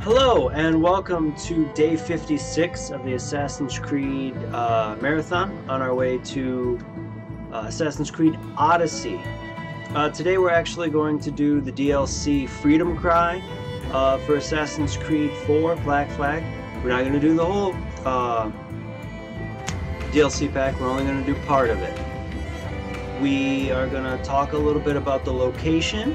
Hello and welcome to day 56 of the Assassin's Creed marathon on our way to Assassin's Creed Odyssey. Today we're actually going to do the DLC Freedom Cry for Assassin's Creed 4 Black Flag. We're not going to do the whole DLC pack, we're only going to do part of it. We are going to talk a little bit about the location.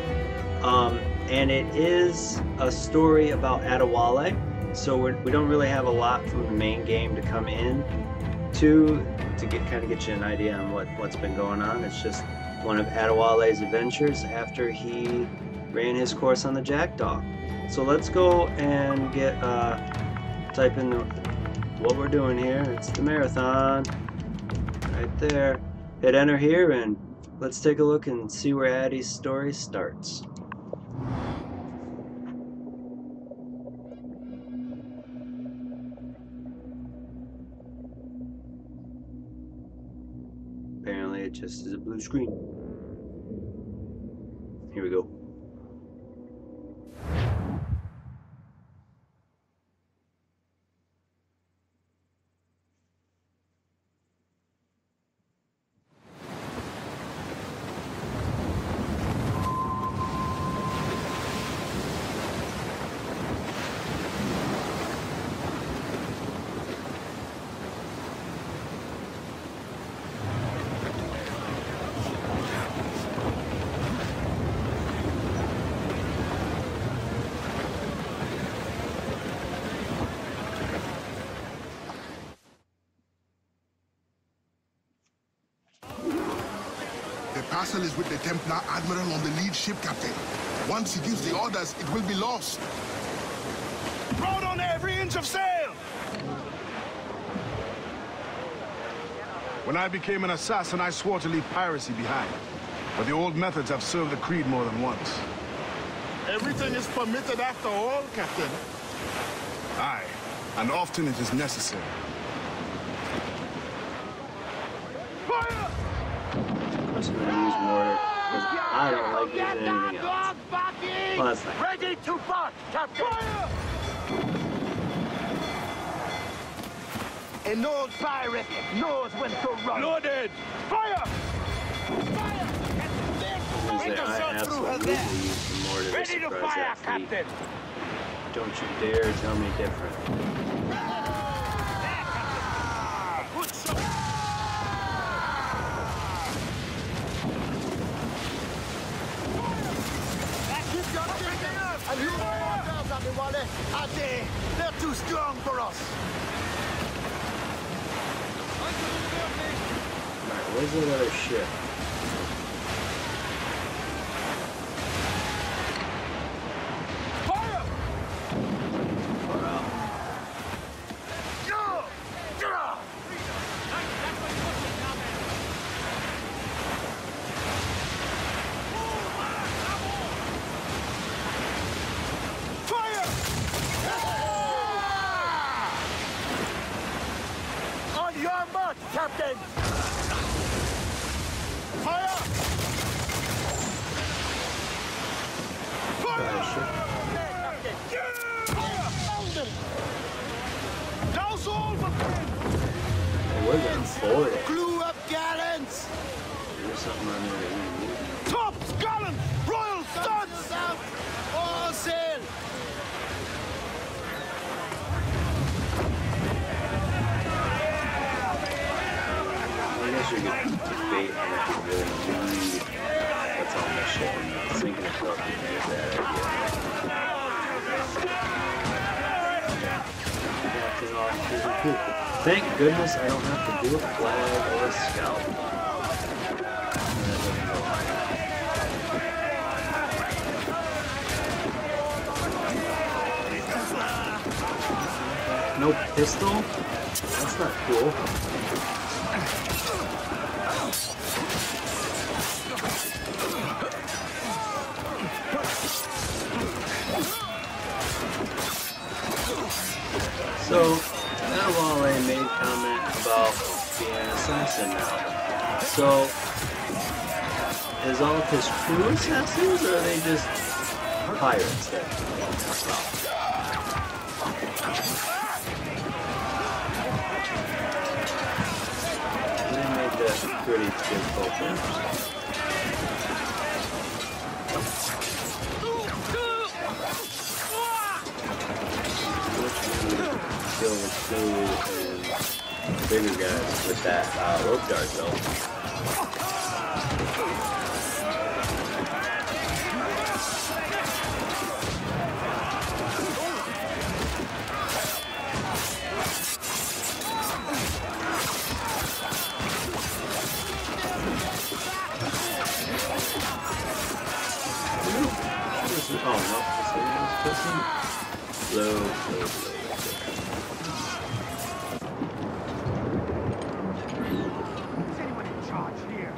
And it is a story about Adéwalé, so we don't really have a lot from the main game to come in to kind of get you an idea on what's been going on. It's just one of Adéwalé's adventures after he ran his course on the Jackdaw. So let's go and type in what we're doing here. It's the marathon right there. Hit enter here and let's take a look and see where Addy's story starts. Apparently it just is a blue screen. Here we go. The parcel is with the Templar Admiral on the lead ship, Captain. Once he gives the orders, it will be lost. Proud on every inch of sail! When I became an assassin, I swore to leave piracy behind. But the old methods have served the Creed more than once. Everything is permitted after all, Captain. Aye, and often it is necessary. Fire! I'm just going to use mortar because I don't like using anything else. Well, that's nice. Ready to bark, Captain! Fire! An old pirate knows when to run. Loaded! Fire! I absolutely use the mortar Ready to surprise fire, that fleet. Captain. Don't you dare tell me different. Good shot. And you orders, Adéwalé. Adé, they're too strong for us. Alright, where's that other ship? Fire! Far out. On your mark, Captain. Fire! Fire ship. Douse all the Oh, we're getting forward. Glue up gallants. There's something on there that we need. tops, gallant, royal studs! Out. All sail. I guess you could debate on if you really need what's on the ship and not sinking it up would be a bad idea. Thank goodness I don't have to do a flag or a scout. No pistol? That's not cool. So, Adéwalé made comment about being an assassin now. So, is all of his crew assassins, or are they just pirates? pretty difficult there. Kill the two and bigger guys with that rope dart though. Oh no, this one. Slow. Is anyone in charge here?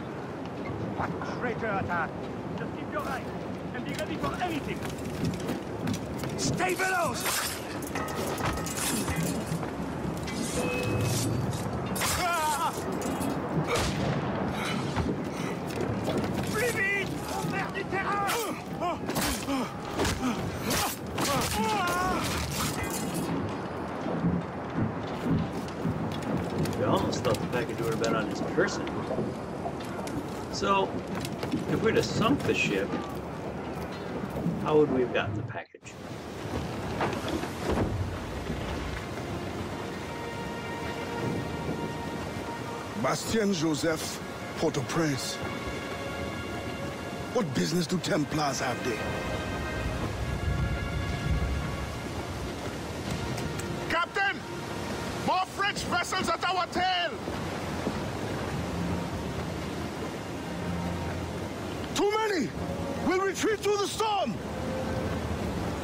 What traitor attack! Just keep your eye and be ready for anything. Stay below! Plus vite! On perd du terrain! I almost thought the package would have been on his person. So, if we'd have sunk the ship, how would we have gotten the package? Bastien Joseph, Port-au-Prince. What business do Templars have there? Captain! More French vessels at our tail! Too many! We'll retreat through the storm!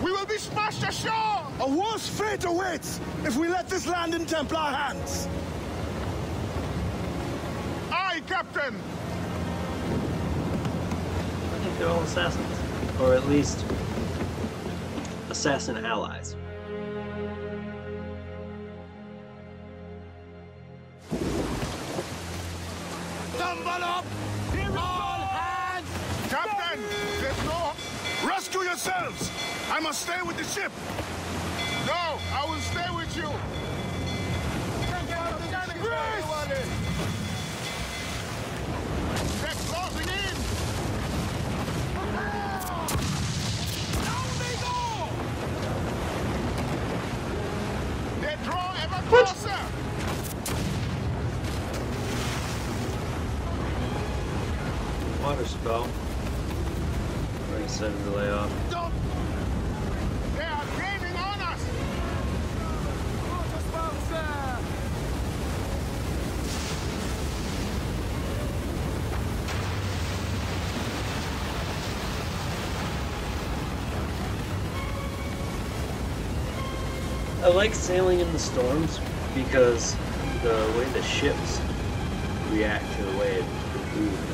We will be smashed ashore! A worse fate awaits if we let this land in Templar hands! Aye, Captain! I think they're all assassins. Or at least, assassin allies. Tumble up! All hands! Captain! There's no... Rescue yourselves! I must stay with the ship! No! I will stay with you! They're closing in! Down they go! They draw ever closer! Water spell. We're gonna set a delay off. Don't! They are gaining on us! I like sailing in the storms because the way the ships react to the way it moves.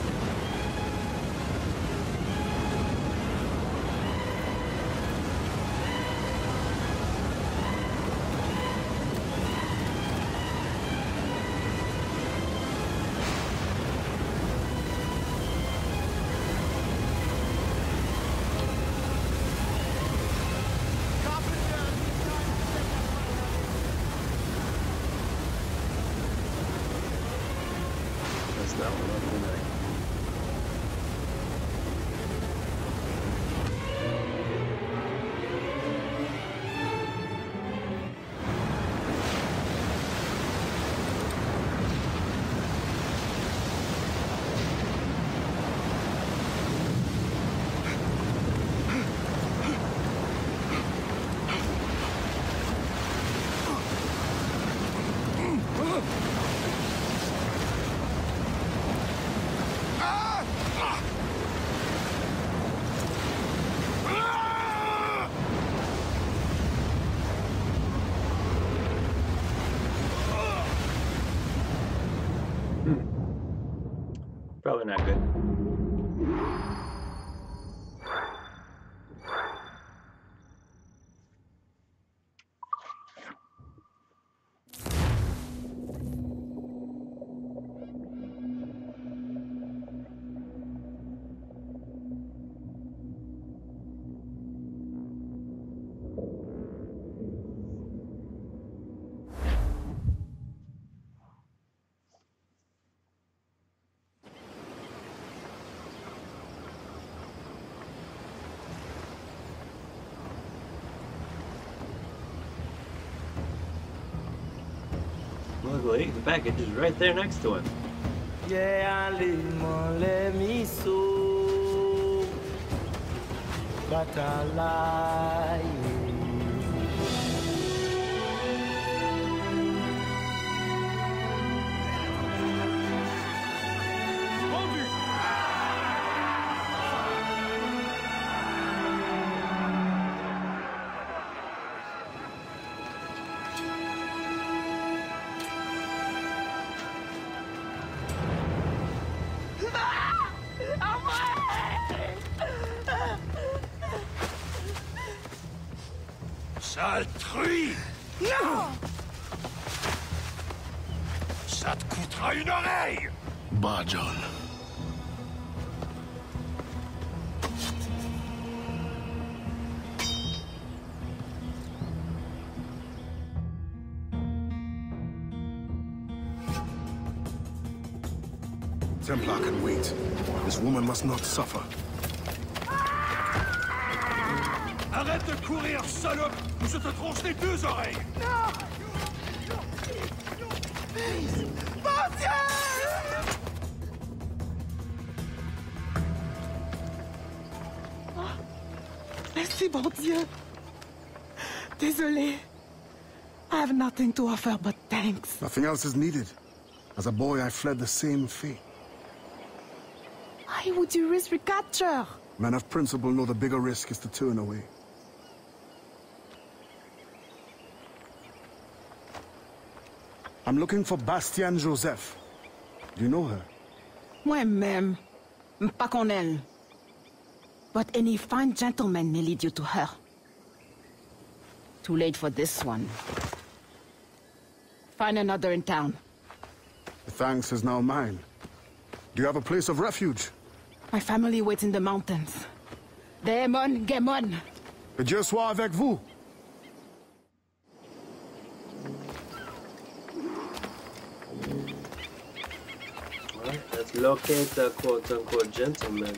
That's that one up tonight. Probably not good. Basically, the package is right there next to him. Sale truie! Non! Ça te coûtera une oreille! Bah, John. Templar can wait. This woman must not suffer. Arrête de courir, salope, ou je te tronche les deux oreilles! Non! Mon Dieu! Oh, merci, bon Dieu. Désolé. I have nothing to offer but thanks. Nothing else is needed. As a boy, I fled the same fate. Why would you risk recapture? Men of principle know the bigger risk is to turn away. I'm looking for Bastian Joseph. Do you know her? Moi-même, pas qu'on elle. But any fine gentleman may lead you to her. Too late for this one. Find another in town. The thanks is now mine. Do you have a place of refuge? My family waits in the mountains. Demon, Gemon. Que Dieu soit avec vous. Well, let's locate the quote-unquote gentleman.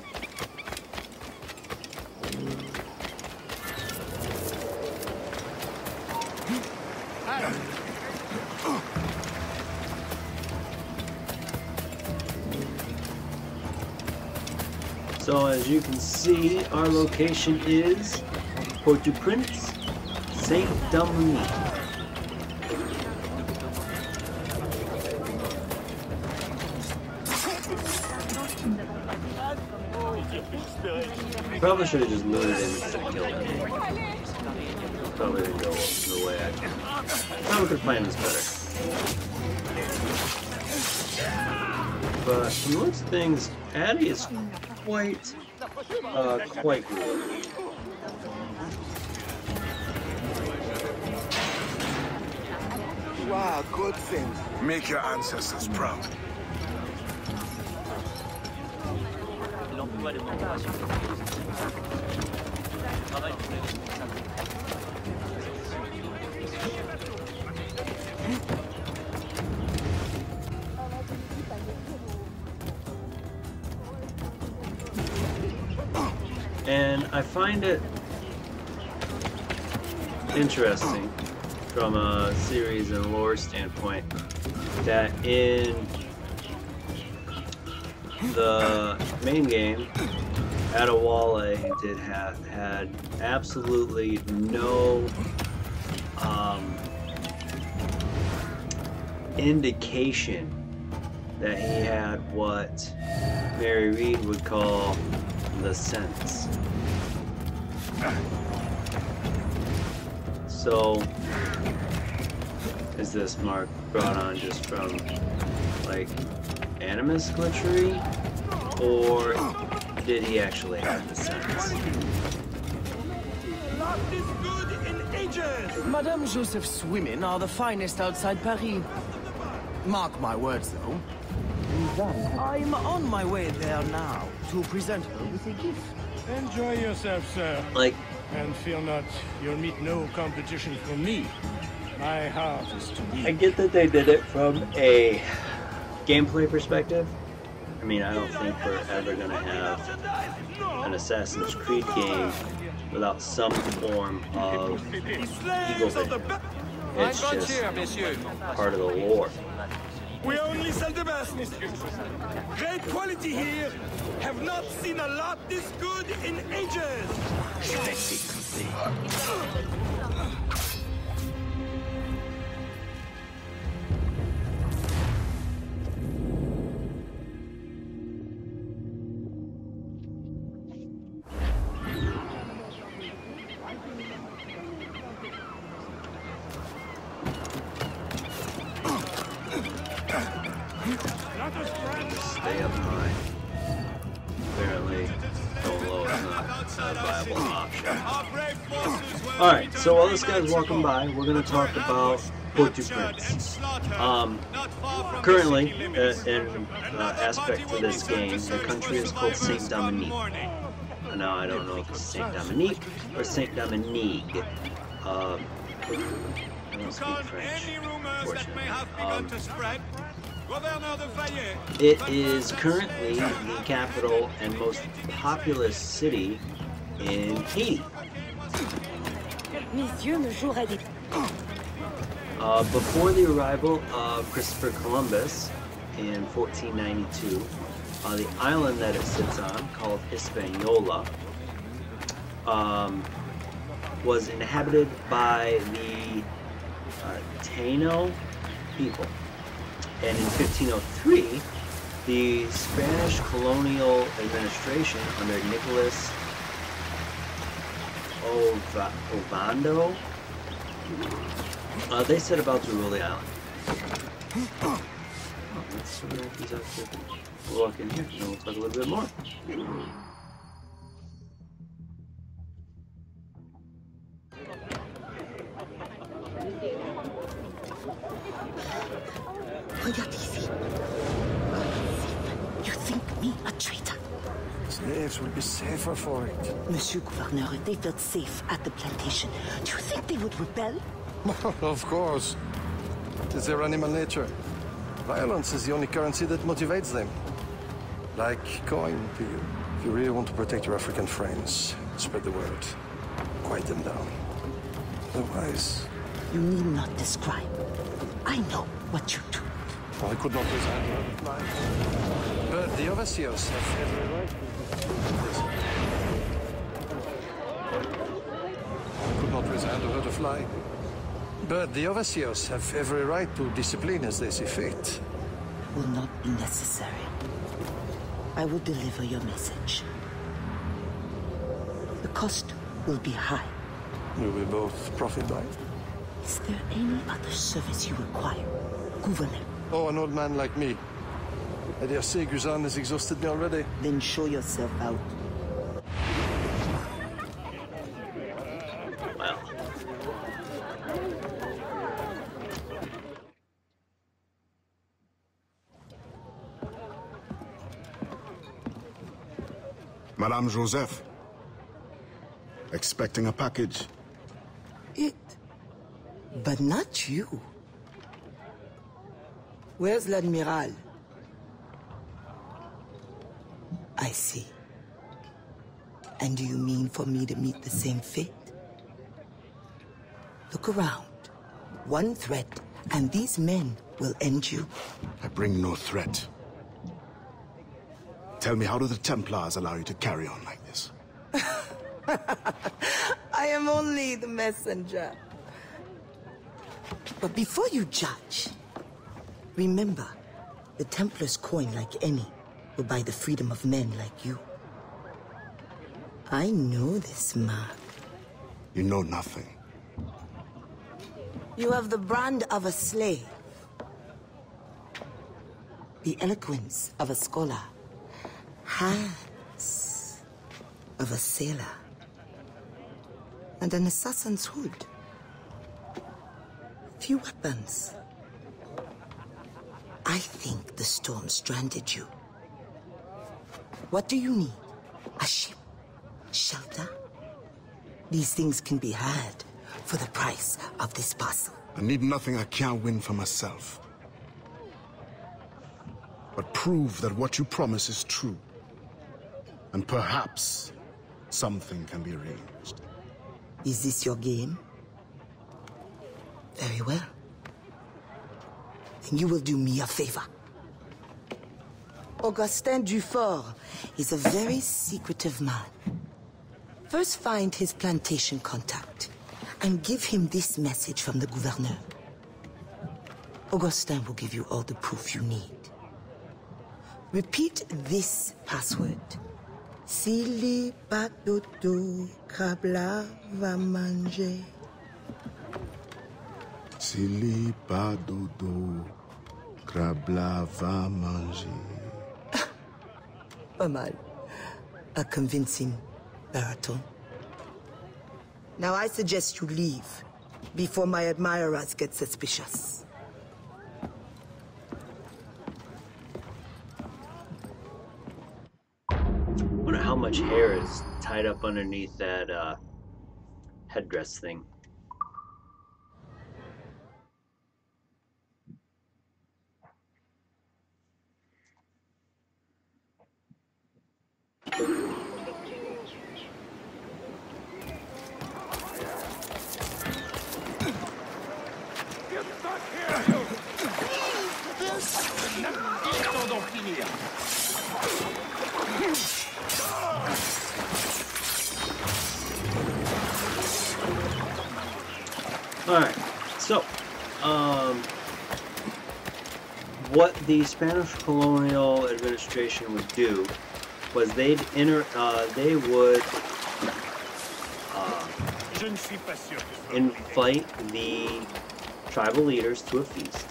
So as you can see, our location is Port-au-Prince, Saint-Dominique. Probably should have just looted him instead of killed him. Probably didn't go the way I probably could have planned this better. But from the looks of things, Addy is quite good. Wow, good thing. Make your ancestors proud. And I find it interesting from a series and lore standpoint that in the main game, Adéwalé had absolutely no indication that he had what Mary Read would call the sense. So, is this mark brought on just from, like, animus glitchery, or did he actually have the sense? Life is good in ages! Madame Joseph's women are the finest outside Paris. Mark my words, though. I'm on my way there now to present her with a gift. Enjoy yourself, sir. Like, And fear not, you'll meet no competition from me. My heart is to I be. get that they did it from a gameplay perspective. I mean, I don't think we're ever gonna have an Assassin's Creed game without some form of eagle vision. It's just part of the lore. We only sell the best. Great quality here. Have not seen a lot this good in ages. Stay up high. Apparently, going low is not a viable option. Alright, so while this guy's walking by, we're going to talk about Port-au-Prince. Currently, in aspect to this game, the country is called Saint Dominique. Now, I don't know if it's Saint Dominique or Saint Dominique. I don't speak French, unfortunately. It is currently the capital and most populous city in Haiti. Before the arrival of Christopher Columbus in 1492, the island that it sits on, called Hispaniola, was inhabited by the Taino people. And in 1503, the Spanish colonial administration under Nicolas Ovando, they set about to rule the island. Oh, let's see what happens after we walk in here, and we'll talk a little bit more. You think me a traitor? Slaves will be safer for it. Monsieur Gouverneur, if they felt safe at the plantation, do you think they would rebel? Of course. It is their animal nature. Violence is the only currency that motivates them. Like coin to you. If you really want to protect your African friends, spread the word. Quiet them down. Otherwise... You need not describe. I know what you do. Well, I could not resign her life. But the overseers have every right to... I could not resign to her to fly. But the overseers have every right to discipline as they see fit. Will not be necessary. I will deliver your message. The cost will be high. We will both profit by it. Is there any other service you require, Gouverneur? Oh, an old man like me. I dare say Guzan has exhausted me already. Then show yourself out. Well. Madame Joseph. Expecting a package. It. But not you. Where's l'Admiral? I see. And do you mean for me to meet the same fate? Look around. One threat, and these men will end you. I bring no threat. Tell me, how do the Templars allow you to carry on like this? I am only the messenger. But before you judge, remember, the Templars' coin, like any, will buy the freedom of men like you. I know this mark. You know nothing. You have the brand of a slave, the eloquence of a scholar, hands of a sailor, and an assassin's hood. Few weapons. I think the storm stranded you. What do you need? A ship? Shelter? These things can be had for the price of this parcel. I need nothing I can't win for myself. But prove that what you promise is true. And perhaps something can be arranged. Is this your game? Very well. Then you will do me a favor. Augustin Dufort is a very secretive man. First find his plantation contact and give him this message from the gouverneur. Augustin will give you all the proof you need. Repeat this password. Sili patoto kabla va manger. Sili pas dodo, crabla va manger. Pas mal. A convincing baritone. Now I suggest you leave before my admirers get suspicious. Wonder how much hair is tied up underneath that headdress thing. Alright, so, what the Spanish colonial administration would do was they would invite the tribal leaders to a feast,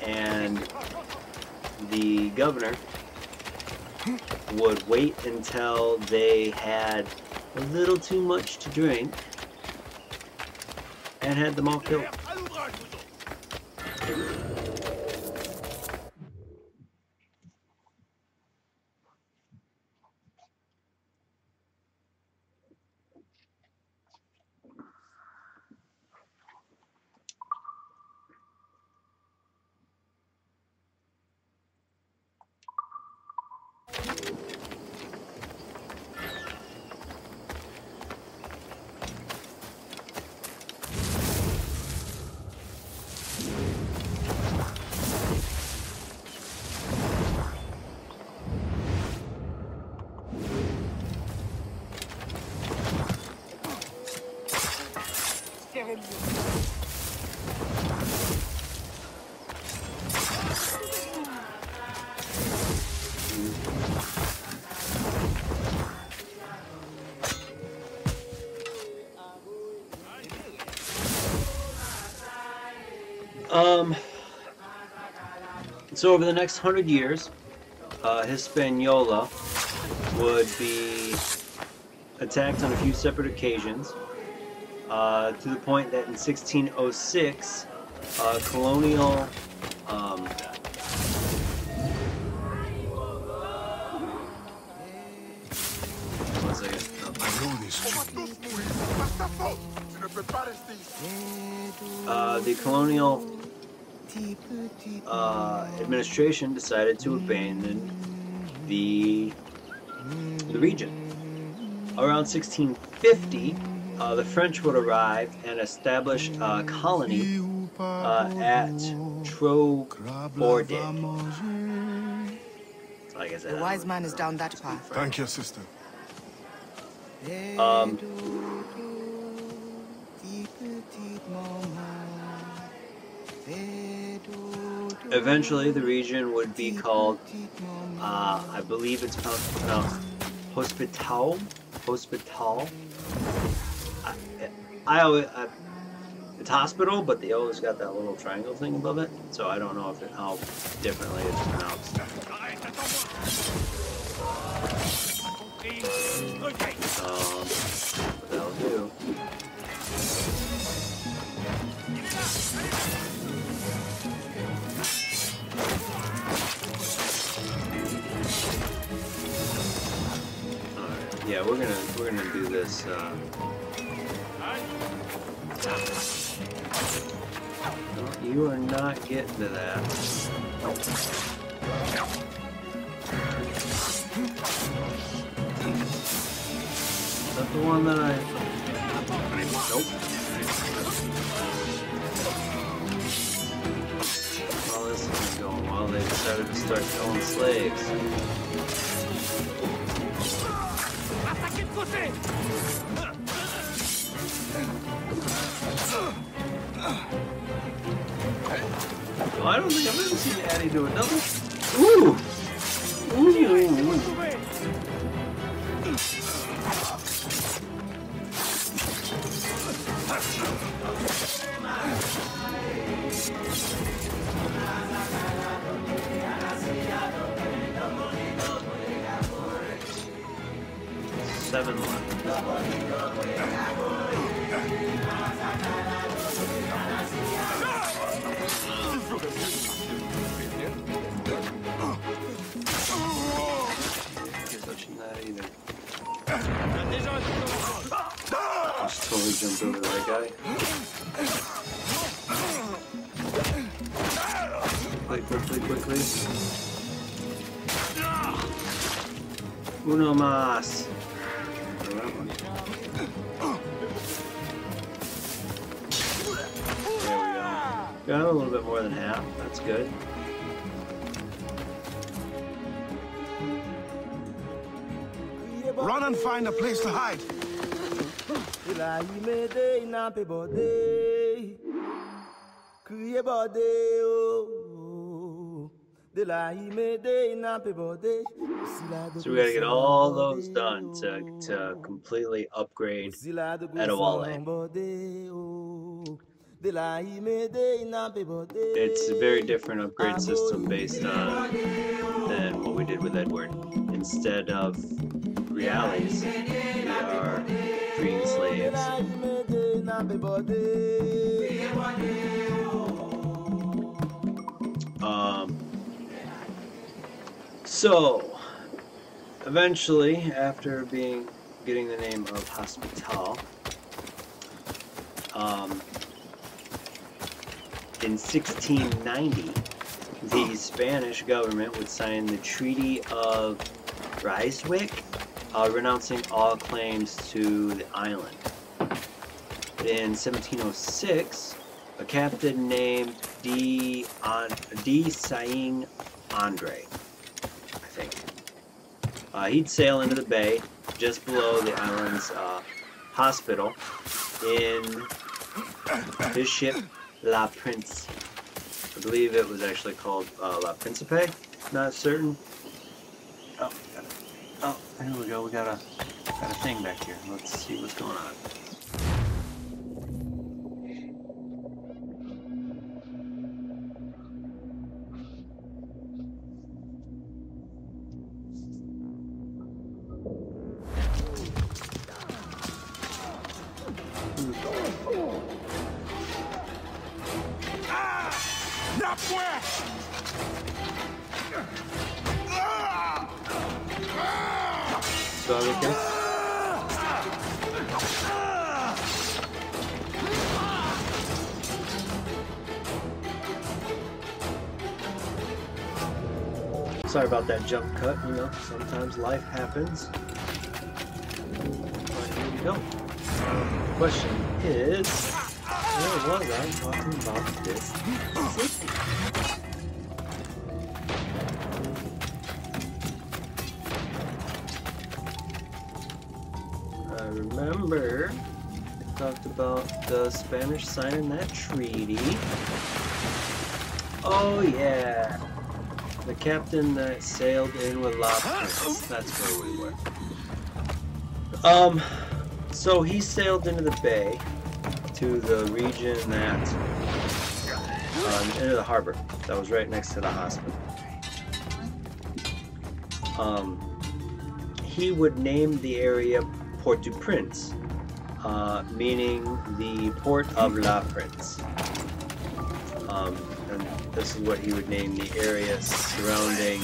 and the governor would wait until they had a little too much to drink and had them all killed. So over the next 100 years, Hispaniola would be attacked on a few separate occasions, to the point that in 1606, colonial one second. The colonial administration decided to abandon the region. Around 1650, the French would arrive and establish a colony at Trobordet. Like I said, The wise man is down that path. Thank you, sister. Eventually, the region would be called, I believe it's pronounced Hospital. It's hospital, but they always got that little triangle thing above it, so I don't know how differently it's pronounced. But that'll do. Alright, yeah, we're gonna do this. No, you are not getting to that. Is that the one that I... Nope. start killing slaves. Oh, I don't think I've ever seen Addy do a double. Ooh! Ooh! 7 touching that either. Just totally jumped over that guy. Quickly. Uno más. There we go. Got a little bit more than half. That's good. Run and find a place to hide. So we gotta get all those done to completely upgrade Adéwalé. It's a very different upgrade system based on than what we did with Edward. Instead of realities, we are freeing slaves. So eventually, after getting the name of Hospital, in 1690, the Spanish government would sign the Treaty of Ryswick, renouncing all claims to the island. In 1706, a captain named D. Saint Andre, I think, he'd sail into the bay just below the island's hospital in his ship La Prince. I believe it was actually called La Principe. Not certain. Oh, here we go. We got a thing back here. Let's see what's going on. Sorry about that jump cut, you know, sometimes life happens. But here we go. The question is, where was I talking about this city? I remember I talked about the Spanish signing that treaty. Oh yeah. The captain that sailed in with La Prince. That's where we were. So he sailed into the bay to the region that, into the harbor that was right next to the hospital. He would name the area Port-du-Prince, meaning the port of La Prince. And this is what he would name the area surrounding.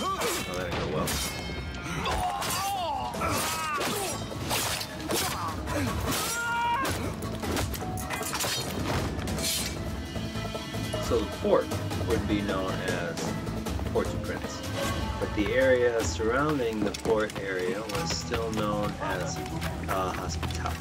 Oh, that didn't go well. So the port would be known as Port-du-Prince, but the area surrounding the port area was still known as Hospital.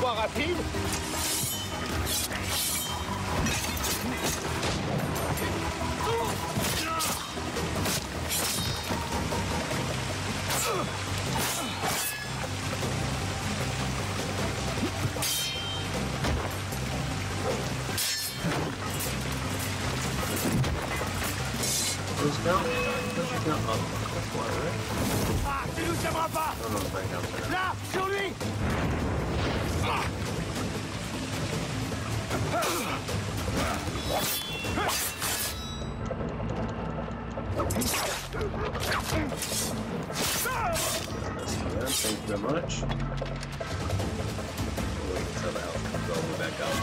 Sois rapide. There's no oh, that's water, right? Ah, tu nous tiendras pas. I don't know if I have that. Là, sur lui. Thank you very much. Wait until the house comes all the way back up.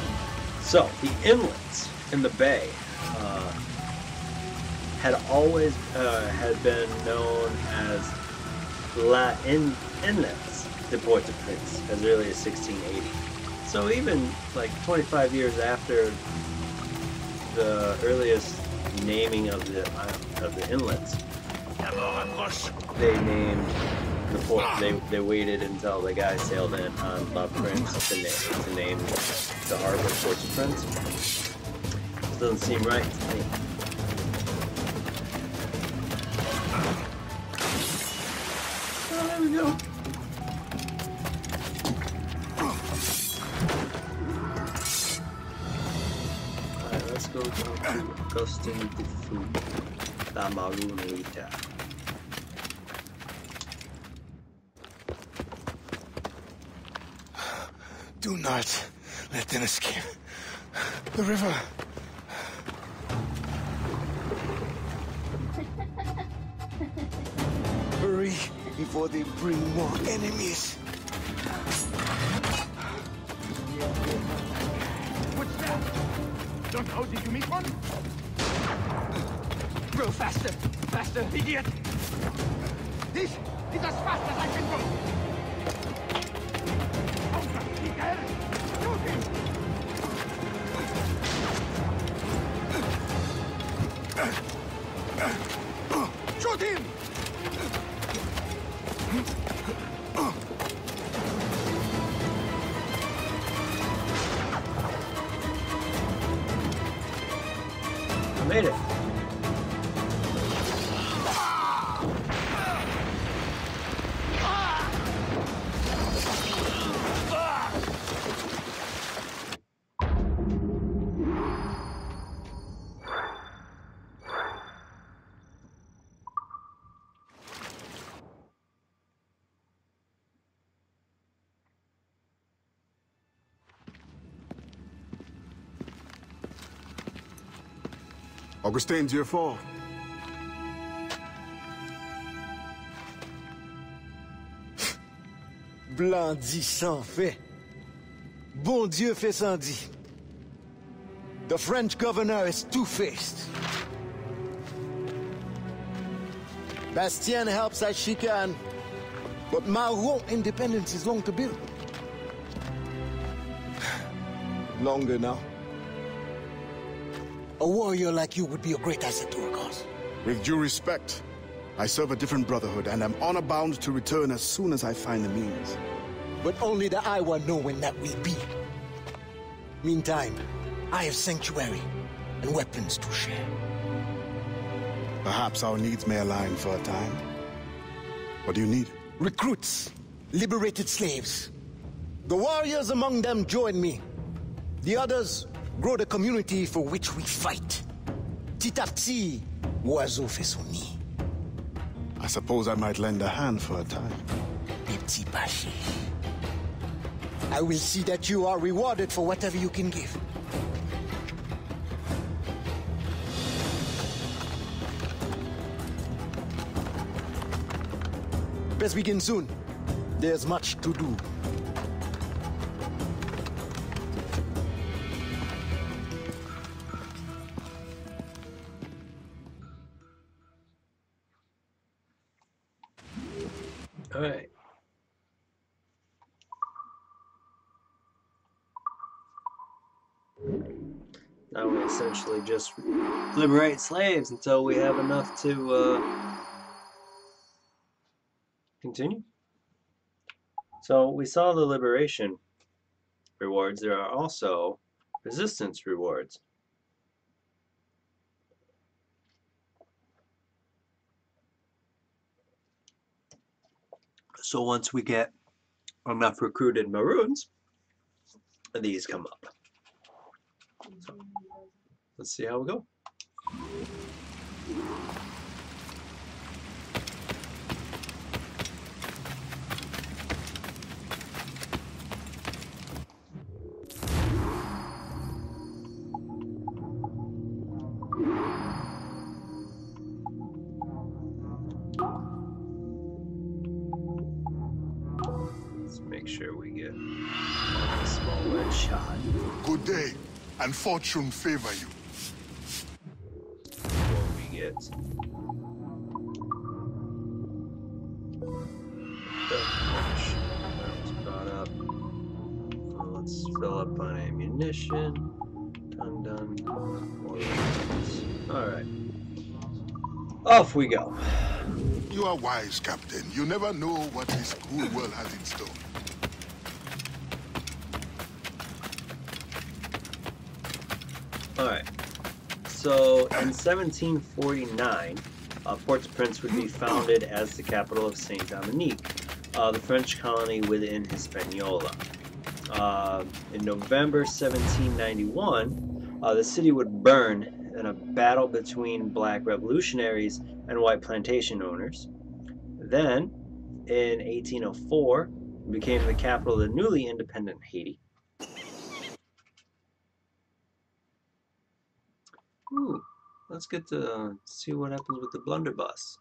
So, the inlets in the bay had always had been known as Inlets de Port-au-Prince as early as 1680. So even like 25 years after the earliest naming of the inlets, they named the port. They waited until the guy sailed in on La Prince to name the harbor Port-au-Prince. This doesn't seem right to me. There we go. Alright, let's go to Augustin de Food, La Marunita. Do not let them escape. The river. Hurry before they bring more enemies. What's that? Don't know, did you meet one? Go faster! Faster, idiot! This is as fast as I can go! Miguel! Shoot him! Shoot him! I made it. Augustin, Dieu fort. Blanc dit sans fait. Bon Dieu fait sans dit. The French governor is two-faced. Bastien helps as she can, but Maroon independence is long to build. Longer now. A warrior like you would be a great asset to our cause. With due respect, I serve a different brotherhood and am honor-bound to return as soon as I find the means. But only the Iowa know when that will be. Meantime, I have sanctuary and weapons to share. Perhaps our needs may align for a time. What do you need? Recruits, liberated slaves. The warriors among them join me. The others grow the community for which we fight. Petit à petit, oiseau fait son nid. I suppose I might lend a hand for a time. Les petits pachés. I will see that you are rewarded for whatever you can give. Let's begin soon. There's much to do. All right. Now we essentially just liberate slaves until we have enough to continue. So we saw the liberation rewards, there are also resistance rewards. So once we get enough recruited Maroons, these come up. So let's see how we go. Let's make sure we get a small red shot. Good day, and fortune favor you. What we get. That was brought up. Let's fill up on ammunition. Done. More weapons. Alright. Off we go. You are wise, Captain. You never know what this cruel world has in store. Alright. So in 1749, Port-au-Prince would be founded as the capital of Saint Dominique, the French colony within Hispaniola. In November 1791, the city would burn in a battle between black revolutionaries and white plantation owners. Then, in 1804, it became the capital of the newly independent Haiti. Ooh, let's get to see what happens with the blunderbuss.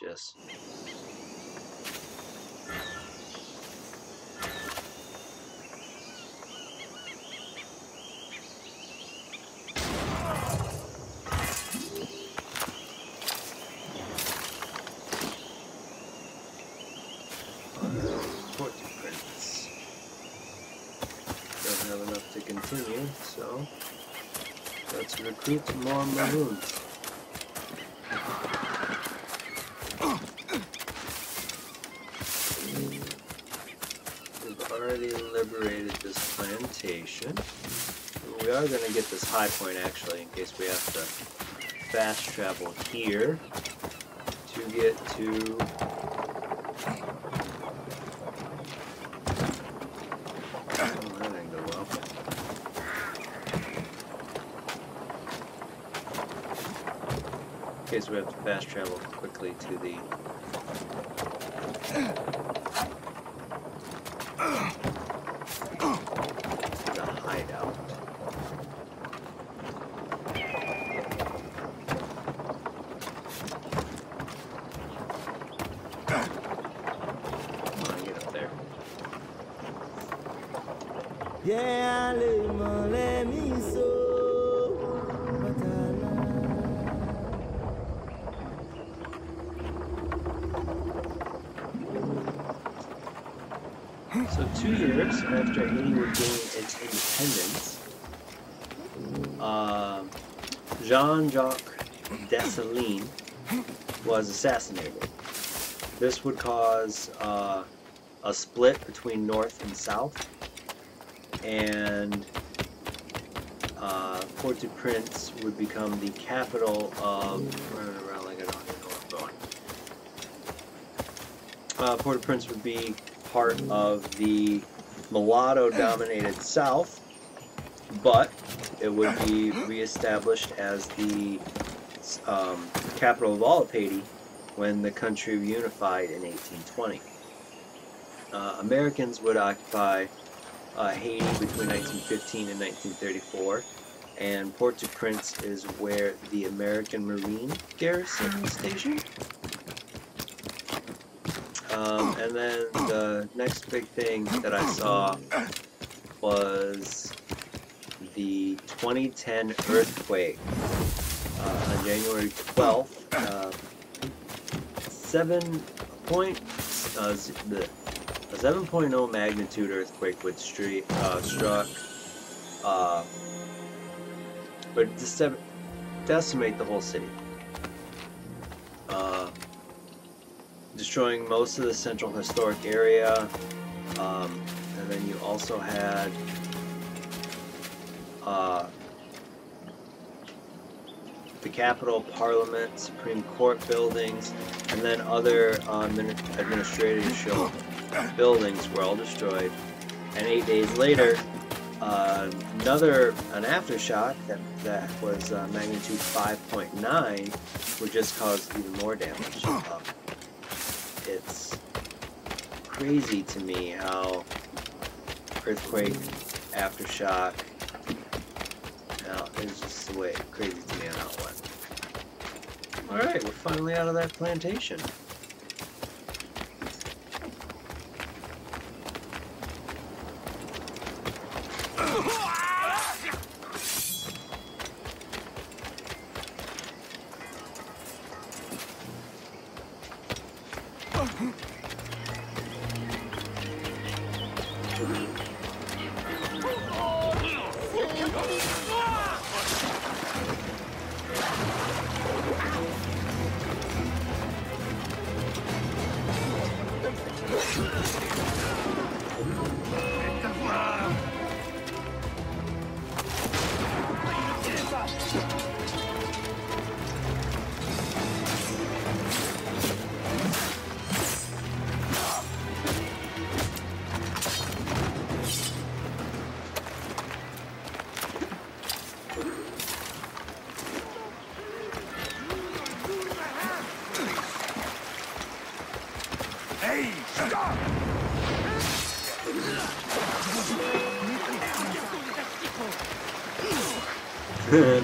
Yes. Port-au-Prince. Don't have enough to continue, so let's recruit some more Maroons. We've already liberated this plantation. We are going to get this high point actually, in case we have to fast travel here to get to in case we have to fast travel quickly to the hideout. Come on, get up there. Yeah, let me so. So 2 years after Haiti would gain its independence, Jean-Jacques Dessalines was assassinated. This would cause a split between North and South, and Port-au-Prince would become the capital of... running around like I don't even know where I'm going. Port-au-Prince would be part of the mulatto-dominated South, but it would be reestablished as the capital of all of Haiti when the country reunified in 1820. Americans would occupy Haiti between 1915 and 1934, and Port-au-Prince is where the American Marine garrison is stationed. And then the next big thing that I saw was the 2010 earthquake on January 12th. 7.0 magnitude earthquake would struck, but decimate the whole city. destroying most of the central historic area. And then you also had the Capitol, Parliament, Supreme Court buildings, and then other administrative buildings were all destroyed. And 8 days later, an aftershock that was magnitude 5.9 would just cause even more damage. It's crazy to me how earthquake, aftershock, it's just the way crazy to me on how it went. Alright, we're finally out of that plantation.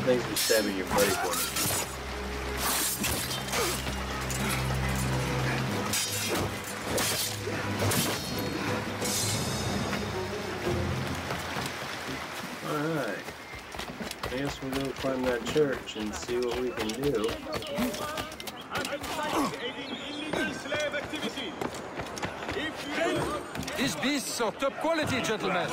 Thanks for stabbing your buddy for me. Alright. I guess we'll go climb that church and see what we can do. These beasts are top quality, gentlemen.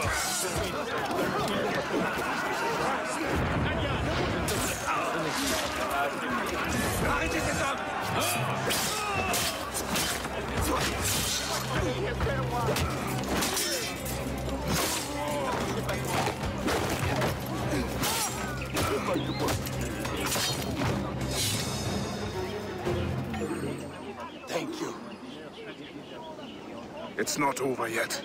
Thank you. It's not over yet.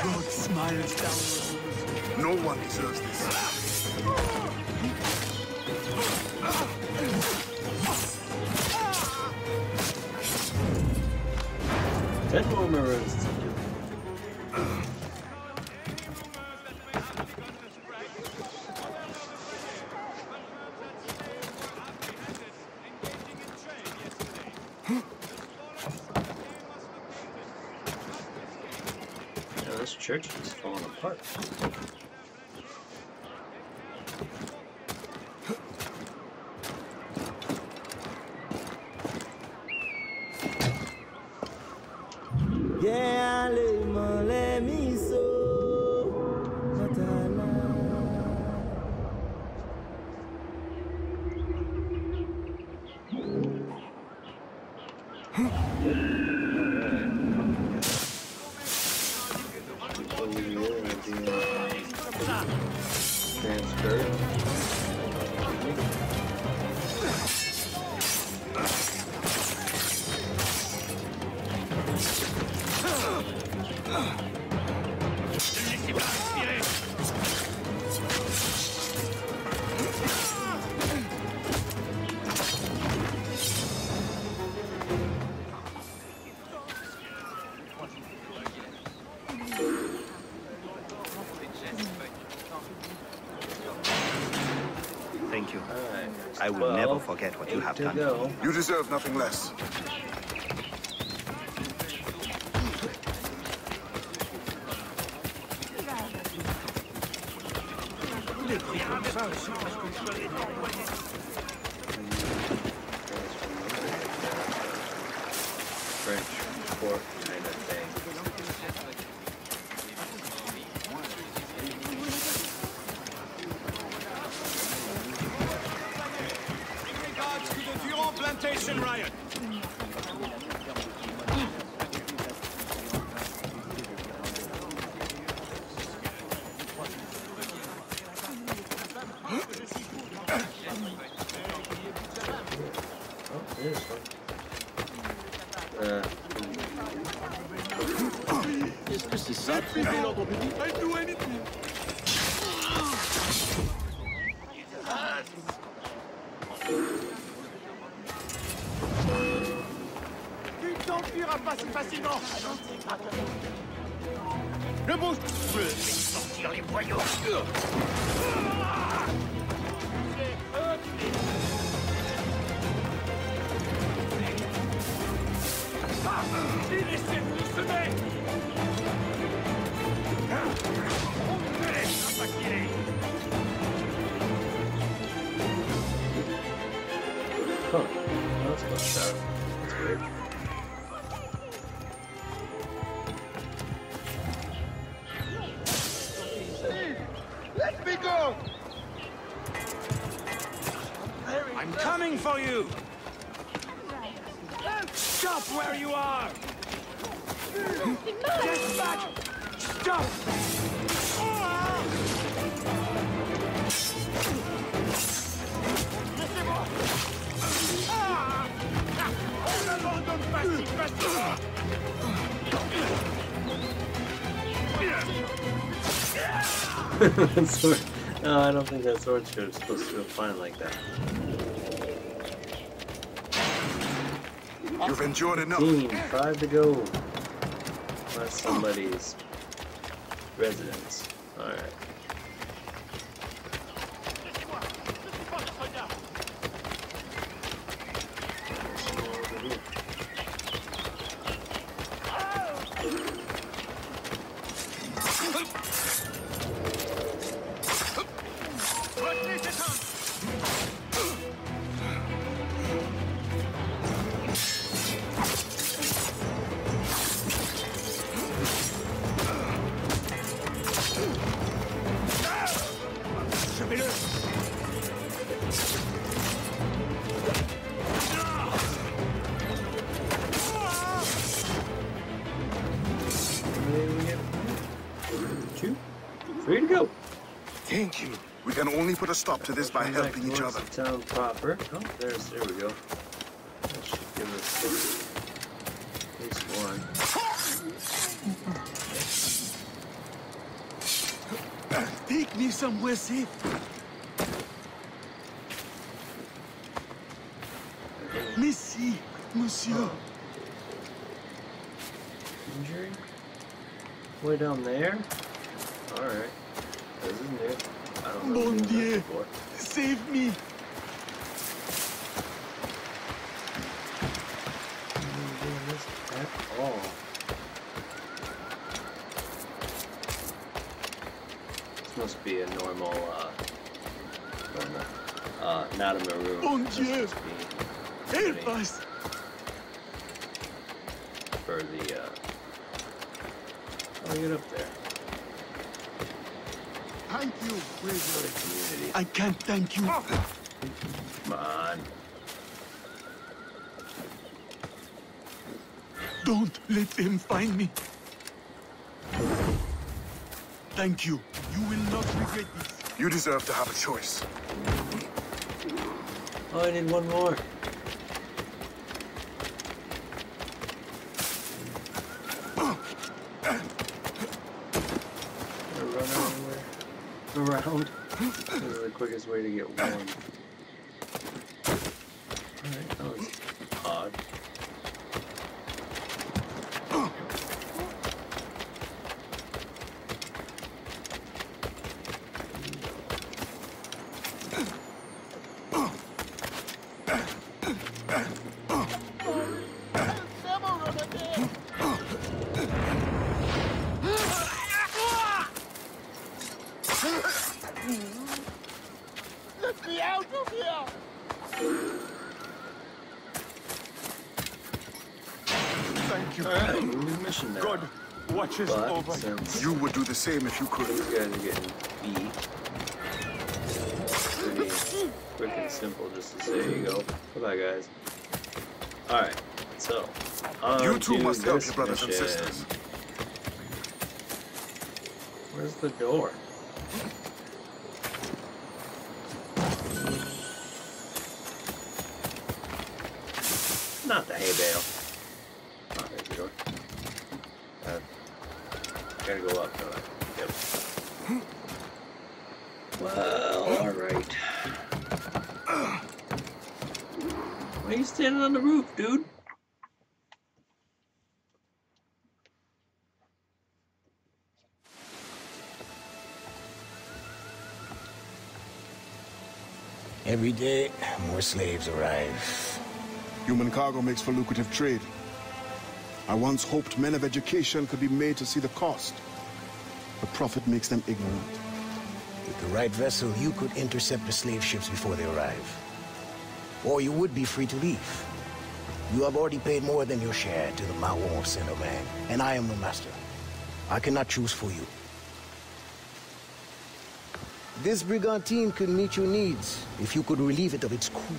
God smiles down. No one deserves this. Ten more maroons to do. Now this church is falling apart. Yeah, let me so. Thank you. I will never forget what you have done. You deserve nothing less. French port kind of thing. Sanitation riot! Est-ce que c'est ça, trouver l'ordre public? I'll do anything! Tu t'en fuiras pas si facilement! Le bouge! Je vais sortir les voyous! Laissez-vous semer! Huh. That's what's that. That's weird. Let me go! I'm coming for you! Stop where you are! Get back! Stop! Laissez-moi! On n'abandonne pas si facilement! That sword. No, I don't think that sword should have supposed to feel fine like that. You've endured enough. 5 to go. That's somebody's residence. Alright. Free to go. Thank you. We can only put a stop to this by helping each other. Town proper. Oh, there we go. That should give us at least one. Take me somewhere safe. Merci, monsieur. Injury? Way down there? Alright. This is new. I don't know Mon what Dieu. before. Save me. I'm not doing this at all. This must be a normal, not a maroon. Mon This Dieu. must be Help us. for the, I'll get up there. Thank you, For the community. I can't thank you. Come on. Don't let them find me. Thank you. You will not regret this. You deserve to have a choice. Oh, I need one more. Around. This is the quickest way to get one. Alright, that was odd. Let me out of here! Thank you. Alright, new mission now. God watches But over you. since You would do the same if you could. these guys are getting beat, pretty quick and simple just to say, here you go. Bye-bye, guys. Alright, so. You two must help this your brothers and mission. sisters. Where's the door? Not the hay bale. Oh, there's the door. Gotta go up, don't I? Yep. Well, alright. Why are you standing on the roof, dude? Every day, more slaves arrive. Human cargo makes for lucrative trade. I once hoped men of education could be made to see the cost. The profit makes them ignorant. With the right vessel, you could intercept the slave ships before they arrive. Or you would be free to leave. You have already paid more than your share to the Mawon of Saint-Domingue, and I am the master. I cannot choose for you. This brigantine could meet your needs if you could relieve it of its crew.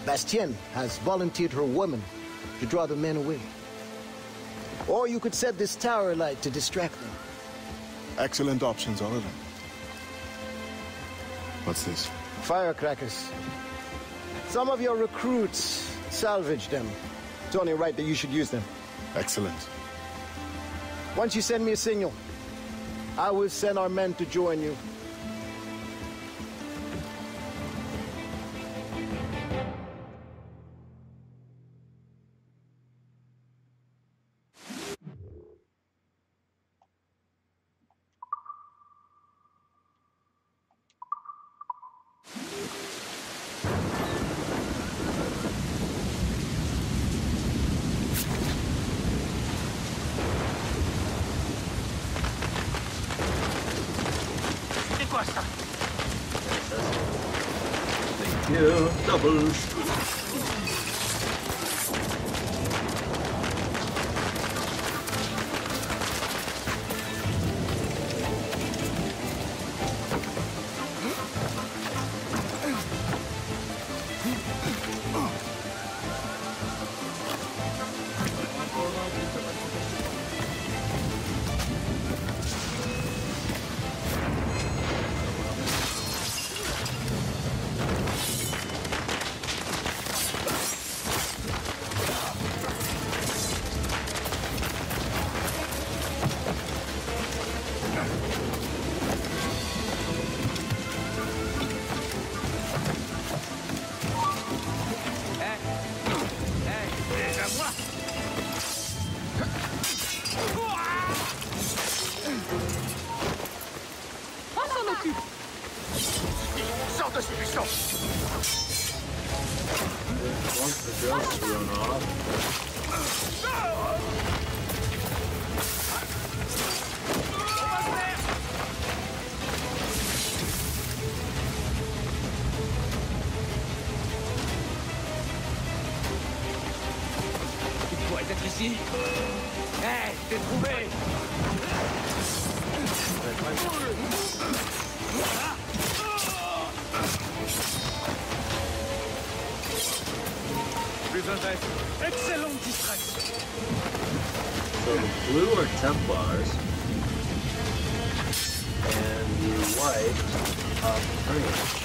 Bastien has volunteered her woman to draw the men away. Or you could set this tower light to distract them. Excellent options, all of them. What's this? Firecrackers. Some of your recruits salvaged them. It's only right that you should use them. Excellent. Once you send me a signal, I will send our men to join you. Thank you. Double screw. Once the ghosts run off. Il pourrait être ici. Hé, je t'ai trouvé. Excellente distraction. So the blue are Templars, and the white are French.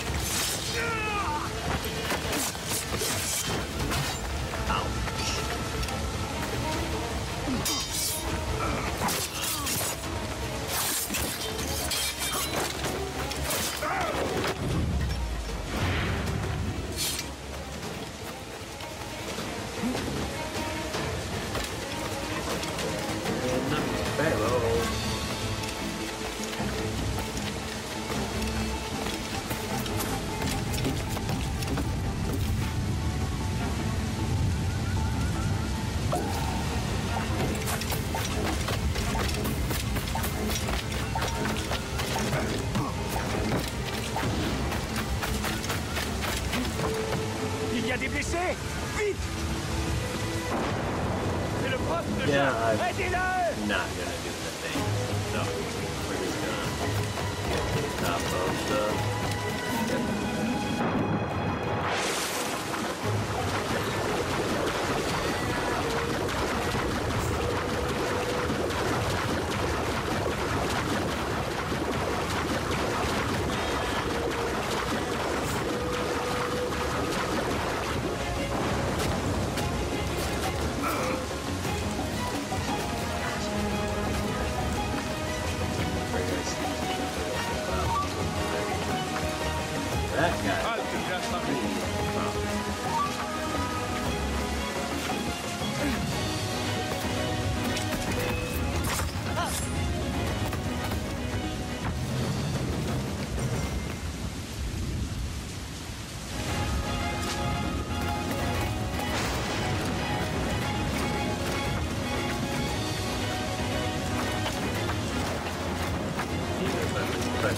Il y a des blessés. Vite. C'est le prof de Yeah, aidez-le. Not gonna do the thing. No, we're just gonna get top of the.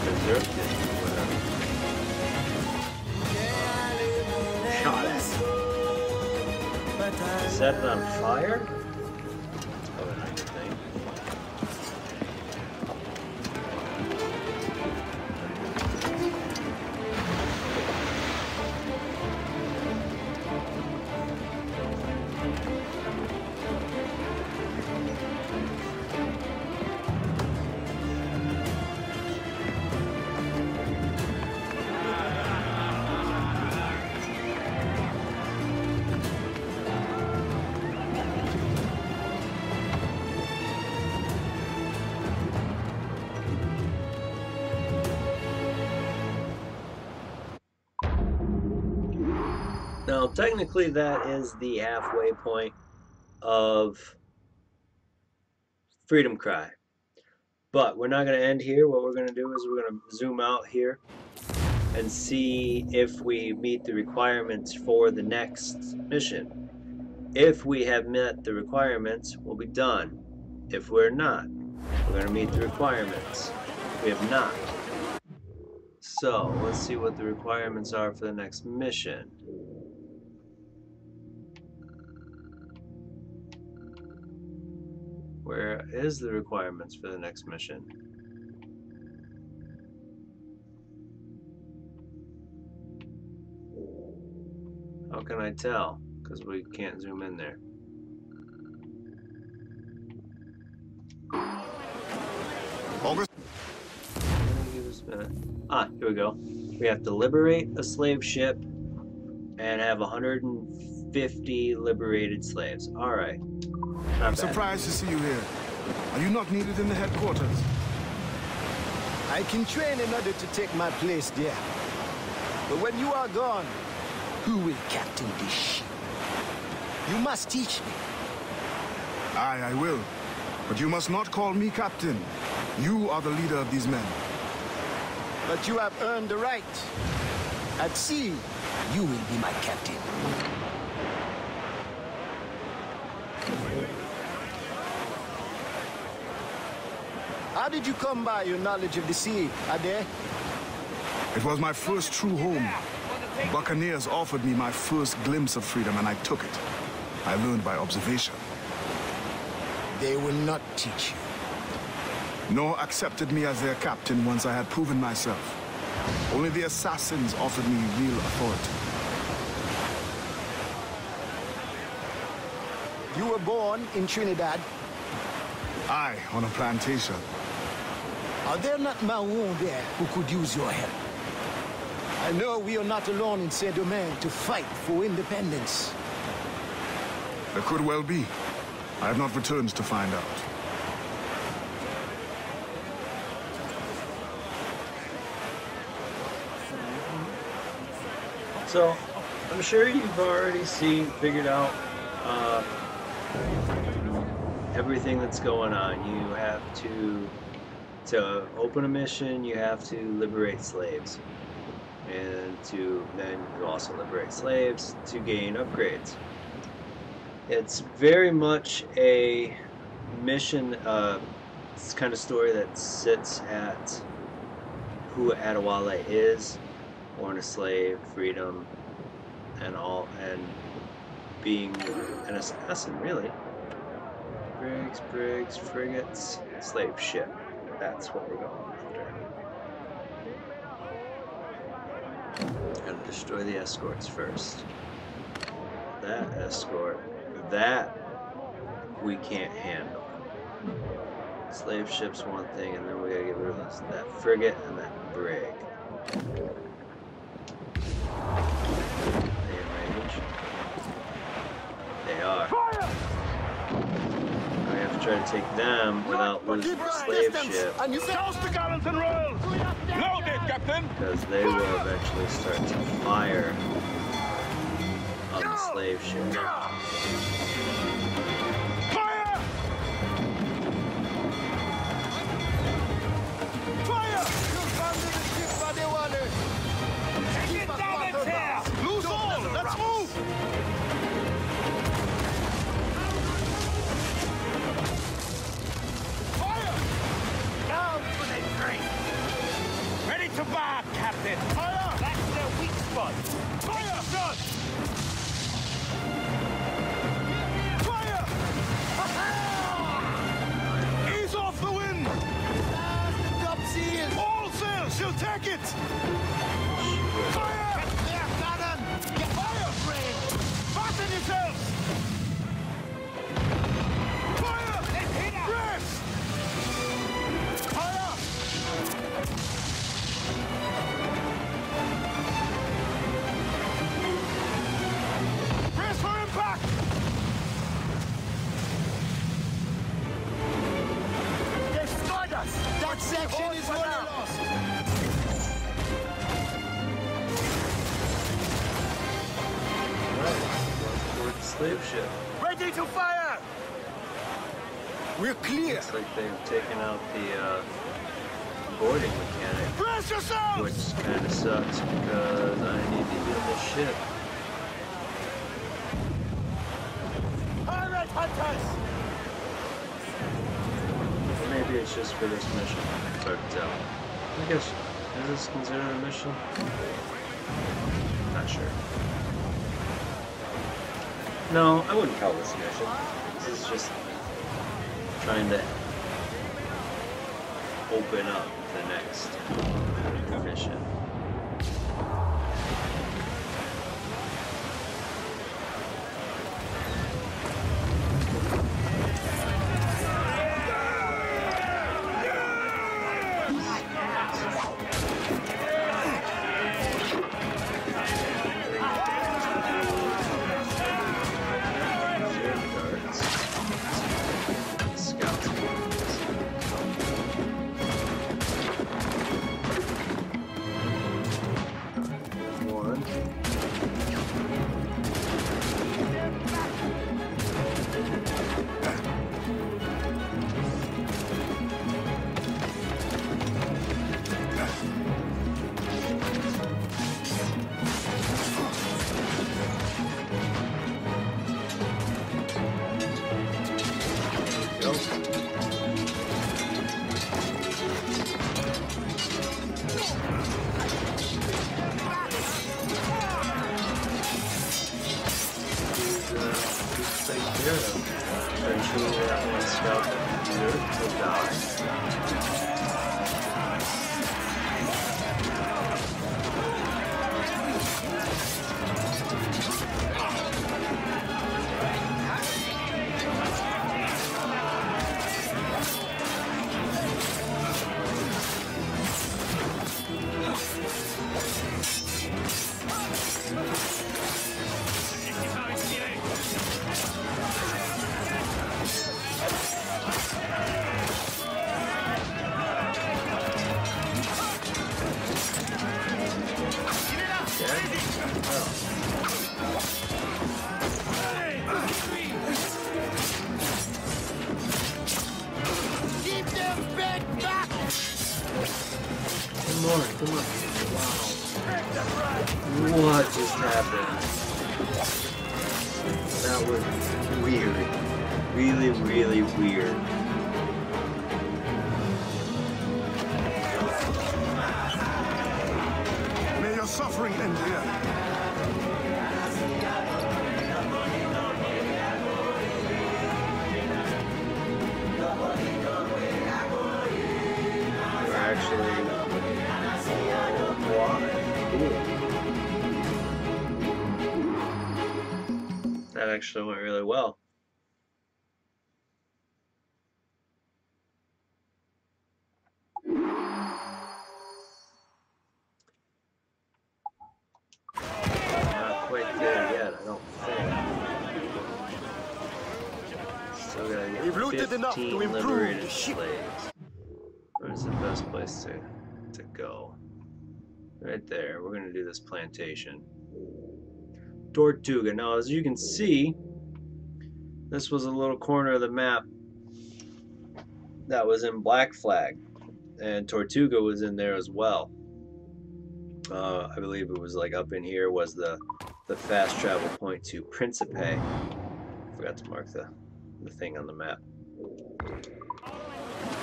deserved it. Whatever. Shot it. Set it on fire? That's probably not a good thing. Now, technically, that is the halfway point of Freedom Cry. But we're not going to end here. What we're going to do is we're going to zoom out here and see if we meet the requirements for the next mission. If we have met the requirements, we'll be done. If we're not, we're going to meet the requirements. We have not. So, let's see what the requirements are for the next mission. Where is the requirements for the next mission? How can I tell? Because we can't zoom in there. Give us a minute. Ah, here we go. We have to liberate a slave ship and have 150 liberated slaves. All right. I'm surprised to see you here. Are you not needed in the headquarters? I can train in order to take my place there. But when you are gone, who will captain this ship? You must teach me. Aye, I will. But you must not call me captain. You are the leader of these men. But you have earned the right. At sea, you will be my captain. How did you come by your knowledge of the sea, Ade? It was my first true home. Buccaneers offered me my first glimpse of freedom, and I took it. I learned by observation. They will not teach you. Nor accepted me as their captain once I had proven myself. Only the assassins offered me real authority. You were born in Trinidad? Aye, on a plantation. Are there not Maroons there who could use your help? I know we are not alone in Saint-Domingue to fight for independence. There could well be. I have not returned to find out. So, I'm sure you've already figured out everything that's going on. You have to open a mission, you have to liberate slaves. And then you also liberate slaves to gain upgrades. It's very much a mission, it's kind of story that sits at who Adéwalé is, born a slave, freedom, and being an assassin, really. Brigs, frigates, slave ship. That's what we're going after. Gotta destroy the escorts first. That escort, that we can't handle. Slave ship's one thing, and then we gotta get rid of that frigate and that brig. They in range? They are. I have to try to take them without losing the slave ship. Toast the gallants and royals! Loaded, Captain! Because they will eventually start to fire on the slave ship. Fire! Fire! Take it down and tear! Lose all! Let's move! Fire! Down for the drink! What section is one lost? Toward the slave ship. Ready to fire! We're clear. Looks like they've taken out the boarding mechanic. Brace yourselves! Which kind of sucks because I need to heal this ship. Pirate hunters! Or maybe it's just for this mission. It's hard to tell. I guess, is this considered a mission? Not sure. No, I wouldn't call this a mission. This is just trying to open up the next mission. Eventually that one scout will die. Come on. Wow. What just happened? That was weird. Really, really weird. May your suffering end here. We're actually... That actually went really well. Not quite there yet, I don't think. Still gotta get We've looted enough to improve liberated the ship. slaves. Where's the best place to go? Right there. We're gonna do this plantation. Tortuga. Now, as you can see, this was a little corner of the map that was in Black Flag, and Tortuga was in there as well. I believe it was like up in here was the fast travel point to Principe. Forgot to mark the thing on the map.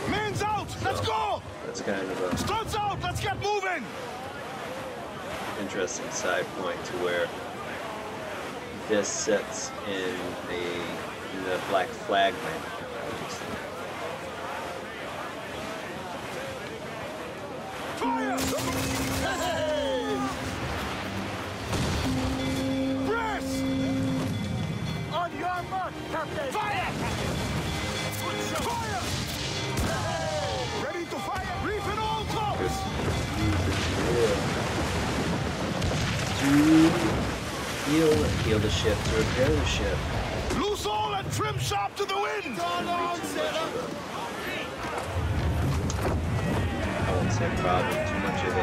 Men's out! Let's go! That's kind of a Studs out! Let's get moving! interesting side point to where this sits in the Black Flag map. Fire! Hey! Press! On your mark, Captain! Fire! Fire! Hey! Ready to fire! Reef in all tops! Heal the ship, to repair the ship. Loose all and trim sharp to the wind! same problem. Too much of a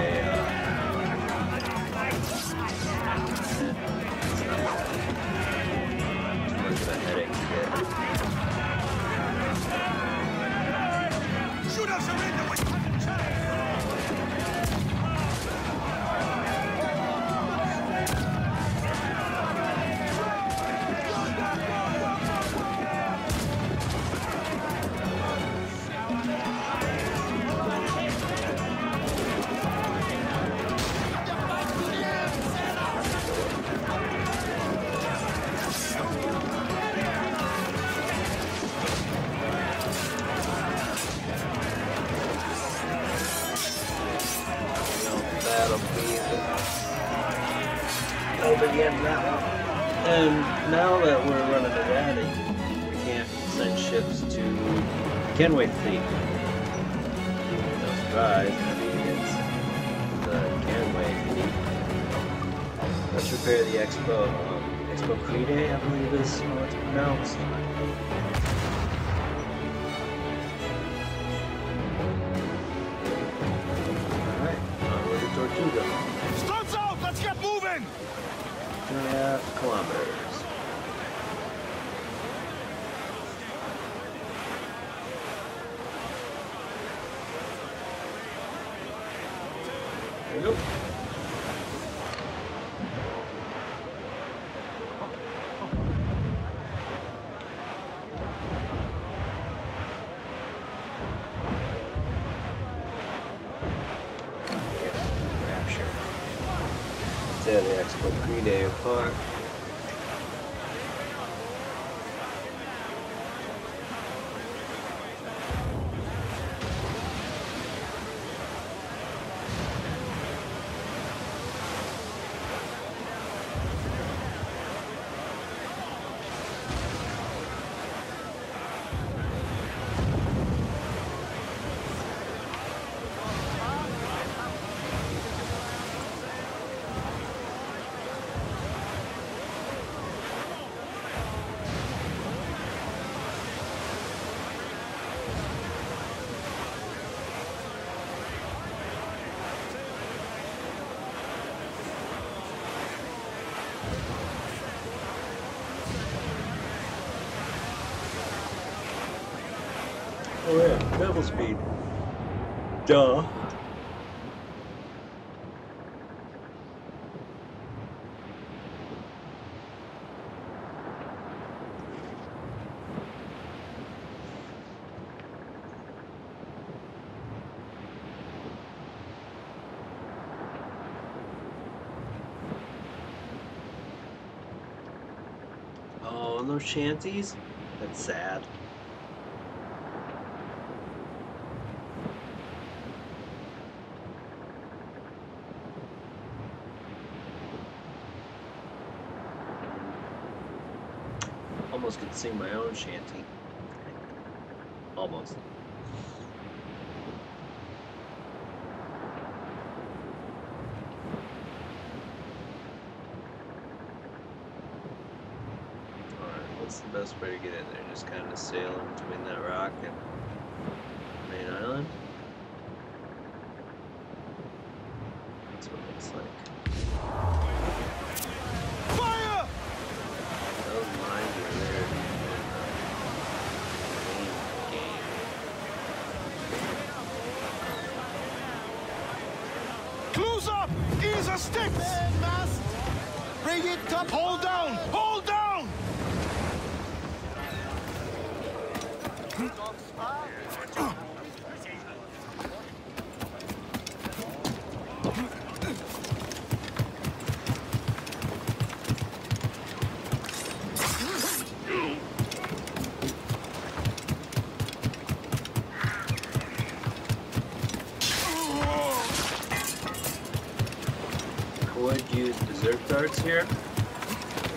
headache to get. Shoot us in the way. And now that we're running to that, we can't send ships to Kenway Fleet. No surprise, I mean it's the Kenway Fleet. Let's repair the Expo Crede, I believe is how it's pronounced. Alright, onward to Tortuga. Studs out! Let's get moving! 2.5 kilometers. There we go. Rapture. Tear the Expo Crede apart. Oh yeah, double speed. Duh. Oh, no shanties? That's sad. Almost could sing my own shanty. Almost. Alright, what's the best way to get in there? Just kind of sailing between that rock and main island? That's what it looks like. Close up! Ease a stick! Mast! Bring it up! Hold down! Hold down! Would use berserk darts here.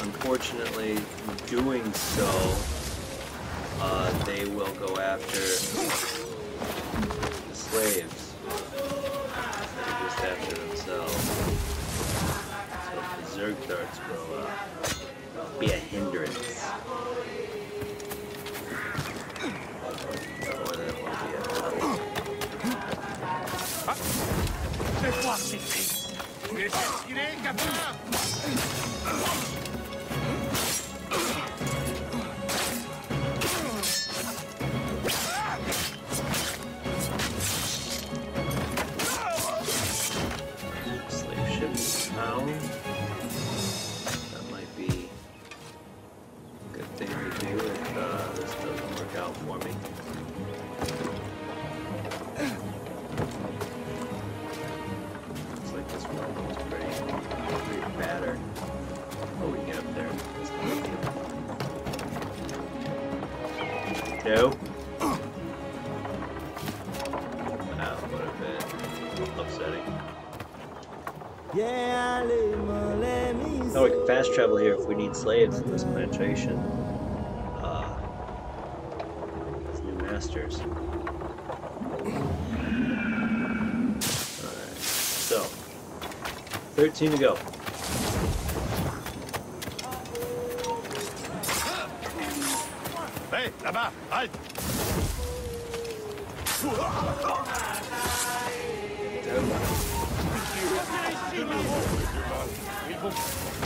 Unfortunately, doing so, they will go after the slaves. They're just after themselves. So berserk darts will be a hindrance. More than it will be a help. voir ces filles. Tu es tiré, capitaine. Slave ship found. That might be a good thing to do if this doesn't work out for me. Looks like this one is pretty battered. Oh, we can get up there. That's not a big deal. Nope. That would have been upsetting. Oh, we can fast travel here if we need slaves in this plantation. As new masters. Alright, so 13 to go. Hey, là-bas, halte!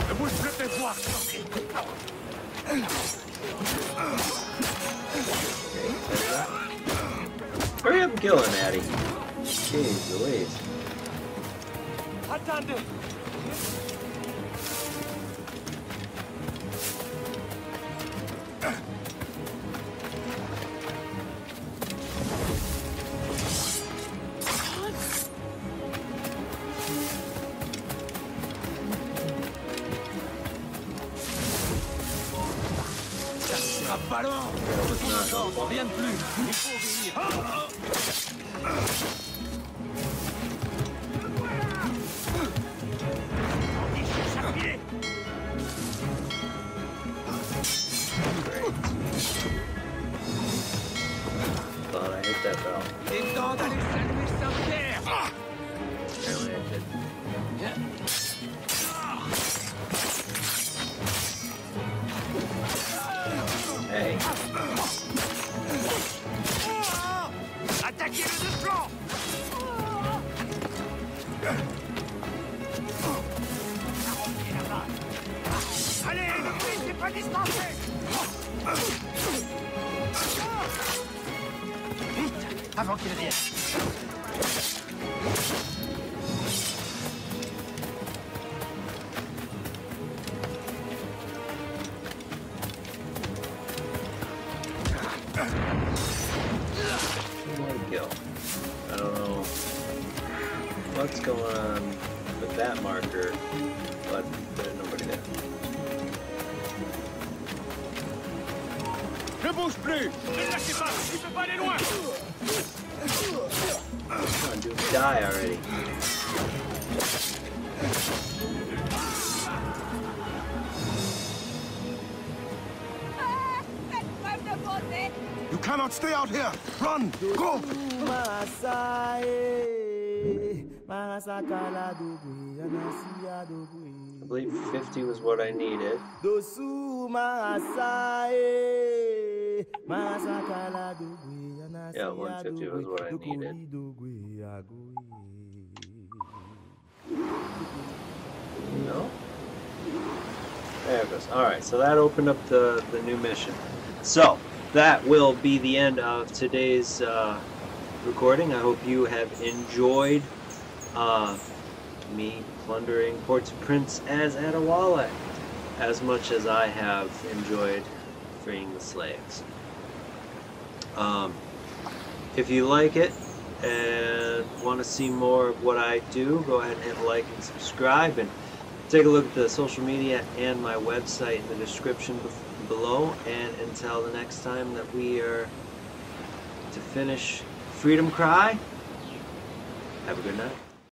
Ne bouge plus, fais-moi! Hurry up and kill him, Addy. Jeez Louise. Attendez! Ballon! Rien de plus! Il faut obéir! Thought I hit that bell. C'est temps d'aller saluer Saint-Pierre! Apparently I did. Hey. Attaquez les deux flancs! Allez, le prix, c'est pas distancé! Vite, avant qu'il vienne! Kill. I don't know what's going on with that marker, but there's nobody there. Ne bouge plus! Ne lâchez pas! Il peut pas aller loin! Come on, dude, die already. You cannot stay out here! Run! Go! I believe 50 was what I needed. Yeah, 150 was what I needed. No? There it goes. Alright, so that opened up the new mission. So, that will be the end of today's recording. I hope you have enjoyed me plundering Port-au-Prince as Adéwalé as much as I have enjoyed freeing the slaves. If you like it and want to see more of what I do, go ahead and hit like and subscribe, and take a look at the social media and my website in the description below. And until the next time that we are to finish Freedom Cry, have a good night.